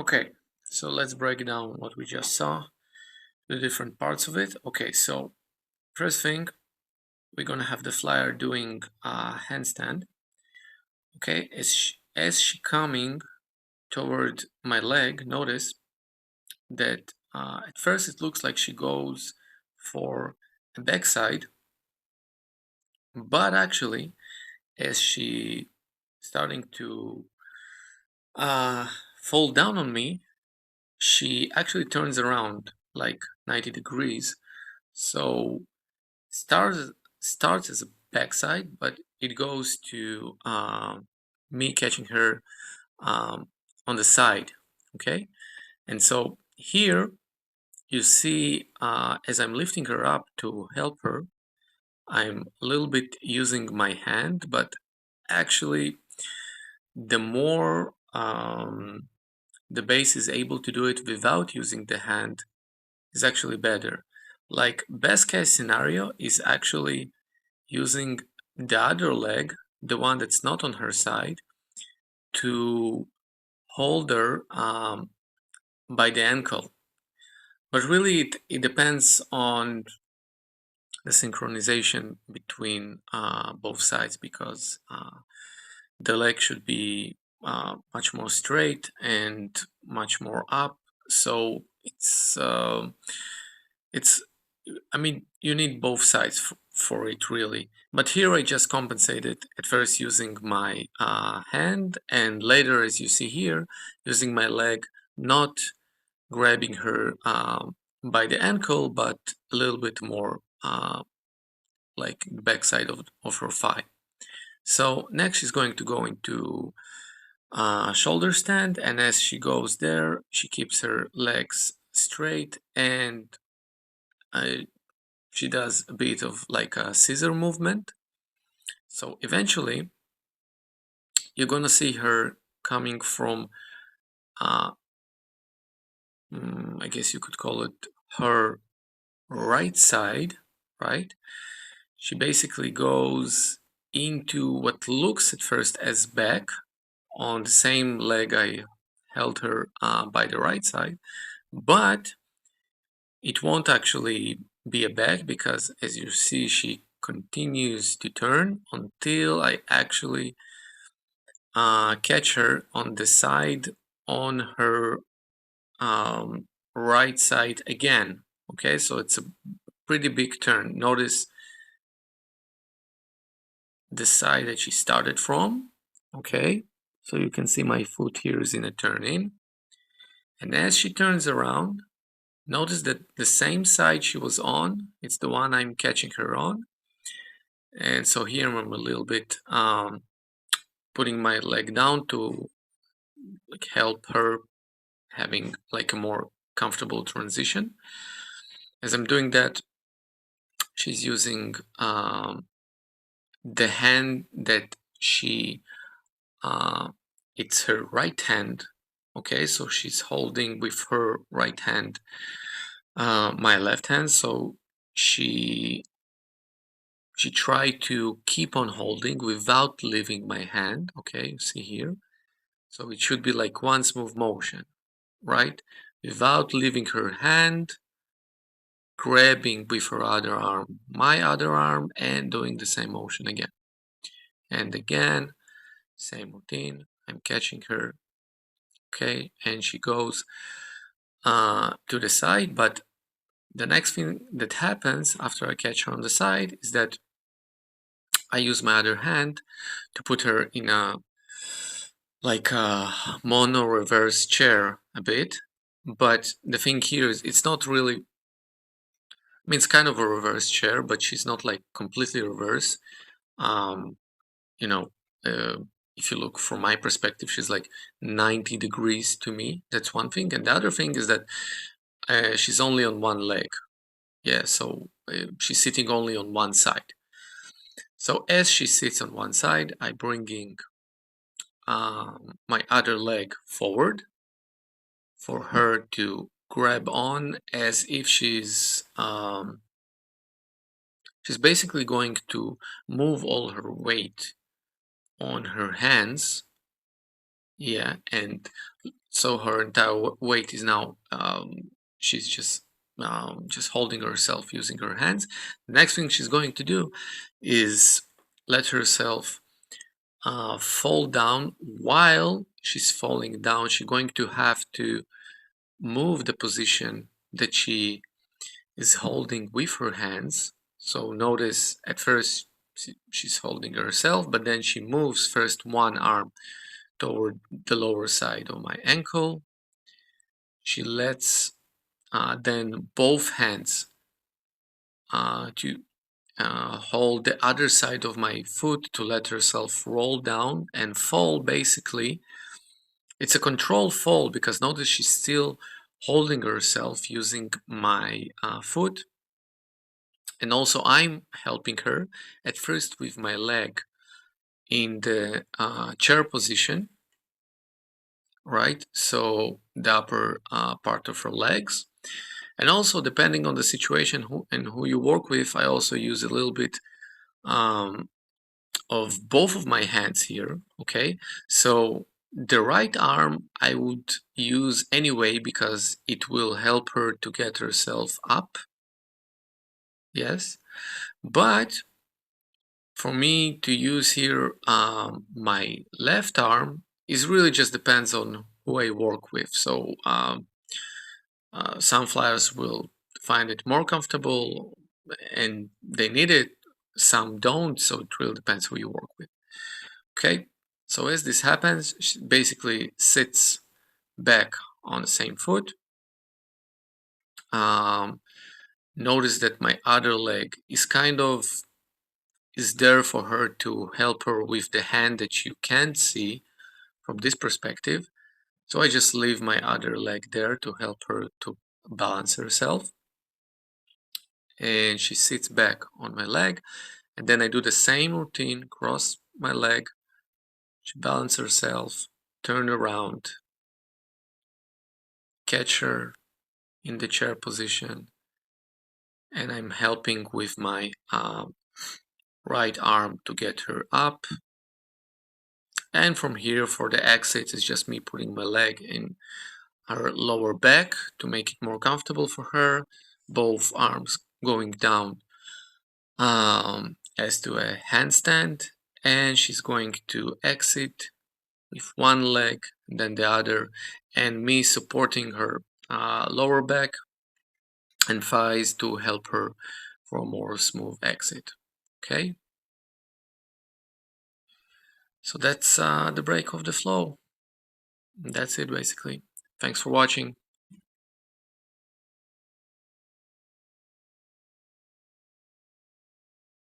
Okay, so let's break down what we just saw, the different parts of it. Okay, so first thing, we're gonna have the flyer doing a handstand. Okay, as she coming toward my leg, notice that at first it looks like she goes for a backside, but actually, as she starting to uh, fall down on me, she actually turns around like 90 degrees. So starts starts as a backside, but it goes to me catching her um, on the side. Okay, and so here you see as I'm lifting her up to help her, I'm a little bit using my hand, but actually the more the base is able to do it without using the hand is actually better. Like best case scenario is actually using the other leg, the one that's not on her side, to hold her by the ankle. But really, it depends on the synchronization between both sides, because the leg should be much more straight and much more up. So it's I mean, you need both sides for it really. But here I just compensated at first using my hand, and later, as you see here, using my leg, not grabbing her by the ankle, but a little bit more like the backside of her thigh. So next she's going to go into shoulder stand, and as she goes there, she keeps her legs straight, and uh, she does a bit of like a scissor movement. So eventually, you're gonna see her coming from, uh, I guess you could call it her right side, right? She basically goes into what looks at first as back on the same leg I held her by the right side, but it won't actually be a back, because as you see, she continues to turn until I actually catch her on the side on her right side again. Okay, so it's a pretty big turn. Notice the side that she started from. Okay, so you can see my foot here is in a turn in, and as she turns around, notice that the same side she was on, it's the one I'm catching her on. And so here I'm a little bit putting my leg down to like help her having like a more comfortable transition. As I'm doing that, she's using the hand that she it's her right hand. Okay, so she's holding with her right hand my left hand, so she tried to keep on holding without leaving my hand. Okay, you see here, so it should be like one smooth motion, right? without leaving her hand, grabbing with her other arm my other arm and doing the same motion again. And again, same routine. I'm catching her, okay, and she goes to the side. But the next thing that happens after I catch her on the side is that I use my other hand to put her in a like a mono reverse chair a bit. But the thing here is it's not really, I mean, it's kind of a reverse chair, but she's not like completely reverse. Um, you know, uh, if you look from my perspective, she's like 90 degrees to me. That's one thing. And the other thing is that she's only on one leg. Yeah, so she's sitting only on one side. So as she sits on one side, I bringing my other leg forward for her to grab on as if she's basically going to move all her weight on her hands. Yeah, and so her entire weight is now she's just holding herself using her hands. The next thing she's going to do is let herself fall down. While she's falling down, she's going to have to move the position that she is holding with her hands. So notice at first she's holding herself, but then she moves first one arm toward the lower side of my ankle. She lets then both hands to hold the other side of my foot to let herself roll down and fall. Basically, it's a controlled fall because notice she's still holding herself using my foot. And also I'm helping her at first with my leg in the chair position, right? So the upper part of her legs. And also depending on the situation who you work with, I also use a little bit of both of my hands here, okay? So the right arm I would use anyway because it will help her to get herself up, yes? But for me to use here my left arm is really just depends on who I work with. So some flyers will find it more comfortable and they need it, some don't, so it really depends who you work with. Okay, so as this happens, she basically sits back on the same foot. Notice that my other leg is there for her to help her with the hand that you can't see from this perspective. So I just leave my other leg there to help her to balance herself. And she sits back on my leg. And then I do the same routine, cross my leg, she balances herself, turn around, catch her in the chair position, and I'm helping with my right arm to get her up. And from here for the exit, it's just me putting my leg in her lower back to make it more comfortable for her, both arms going down as to a handstand, and she's going to exit with one leg then the other, and me supporting her lower back and thighs to help her for a more smooth exit. Okay, so that's the break of the flow. That's it basically. Thanks for watching.